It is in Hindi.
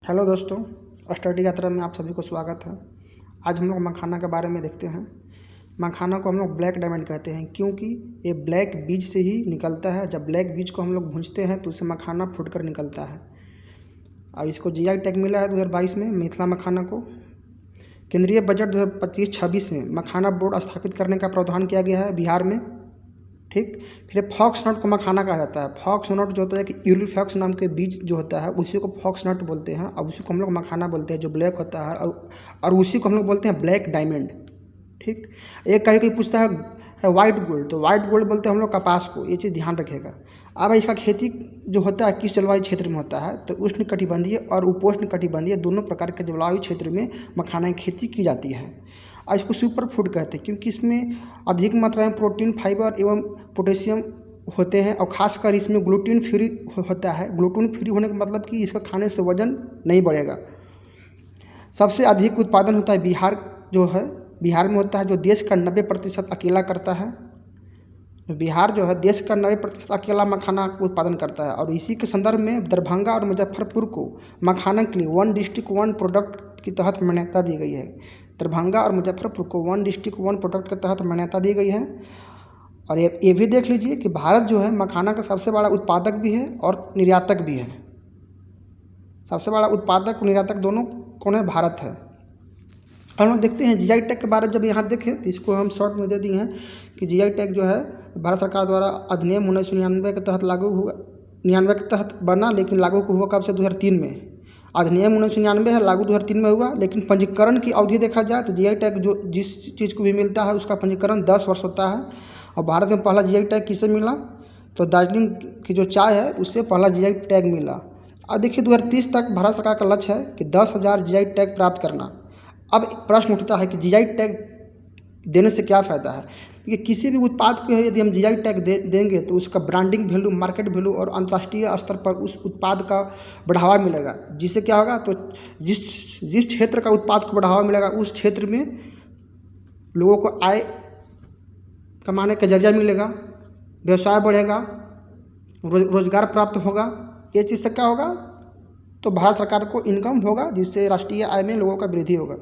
हेलो दोस्तों, स्टडी यात्रा में आप सभी को स्वागत है। आज हम लोग मखाना के बारे में देखते हैं। मखाना को हम लोग ब्लैक डायमंड कहते हैं क्योंकि ये ब्लैक बीज से ही निकलता है। जब ब्लैक बीज को हम लोग भूंजते हैं तो उससे मखाना फूट कर निकलता है। अब इसको जीआई टैग मिला है 2022 में मिथिला मखाना को। केंद्रीय बजट 2025-26 में मखाना बोर्ड स्थापित करने का प्रावधान किया गया है बिहार में। ठीक, फिर फॉक्सनट को मखाना कहा जाता है। फॉक्सनट जो होता है कि यूरिलफॉक्स नाम के बीज जो होता है उसी को फॉक्सनट बोलते हैं। अब उसी को हम लोग मखाना बोलते हैं जो ब्लैक होता है, और उसी को हम लोग बोलते हैं ब्लैक डायमंड। ठीक, एक कहीं पूछता है वाइट गोल्ड, तो वाइट गोल्ड बोलते हैं हम लोग कपास को। ये चीज़ ध्यान रखिएगा। अब इसका खेती जो होता है किस जलवायु क्षेत्र में होता है, तो उष्ण कटिबंधीय और उपोष्ण कटिबंधीय दोनों प्रकार के जलवायु क्षेत्र में मखाना की खेती की जाती है। और इसको सुपर फूड कहते हैं क्योंकि इसमें अधिक मात्रा में प्रोटीन, फाइबर एवं पोटेशियम होते हैं, और खासकर इसमें ग्लूटेन फ्री होता है। ग्लूटेन फ्री होने का मतलब कि इसका खाने से वजन नहीं बढ़ेगा। सबसे अधिक उत्पादन होता है बिहार जो है, बिहार में होता है, जो देश का 90% अकेला करता है। बिहार जो है देश का 90% अकेला मखाना का उत्पादन करता है। और इसी के संदर्भ में दरभंगा और मुजफ्फरपुर को मखाना के लिए 1 डिस्ट्रिक्ट 1 प्रोडक्ट के तहत मान्यता दी गई है। दरभंगा और मुजफ्फरपुर को 1 डिस्ट्रिक्ट 1 प्रोडक्ट के तहत मान्यता दी गई है। और ये भी देख लीजिए कि भारत जो है मखाना का सबसे बड़ा उत्पादक भी है और निर्यातक भी है। सबसे बड़ा उत्पादक और निर्यातक दोनों कौन है? भारत है। हम लोग देखते हैं जीआई टैग के बारे में। जब यहाँ देखें तो इसको हम शॉर्ट में दे दिए हैं कि जीआई टैग जो है भारत सरकार द्वारा अधिनियम 1999 के तहत लागू हुआ, 99 के तहत बना, लेकिन लागू हुआ कब से? 2003 में। अधिनियम 1999 है, लागू 2003 में हुआ। लेकिन पंजीकरण की अवधि देखा जाए तो जीआई टैग जो जिस चीज़ को भी मिलता है उसका पंजीकरण 10 वर्ष होता है। और भारत में पहला जीआई टैग किसे मिला? तो दार्जिलिंग की जो चाय है उससे पहला जीआई टैग मिला। और देखिए 2030 तक भारत सरकार का लक्ष्य है कि 10,000 जीआई टैग प्राप्त करना। अब प्रश्न उठता है कि जीआई टैग देने से क्या फ़ायदा है? कि किसी भी उत्पाद को यदि हम जीआई टैग देंगे तो उसका ब्रांडिंग वैल्यू, मार्केट वैल्यू और अंतर्राष्ट्रीय स्तर पर उस उत्पाद का बढ़ावा मिलेगा। जिससे क्या होगा? तो जिस क्षेत्र का उत्पाद को बढ़ावा मिलेगा उस क्षेत्र में लोगों को आय कमाने का जरिया मिलेगा, व्यवसाय बढ़ेगा, रोजगार प्राप्त होगा। ये चीज़ से क्या होगा? तो भारत सरकार को इनकम होगा, जिससे राष्ट्रीय आय में लोगों का वृद्धि होगा।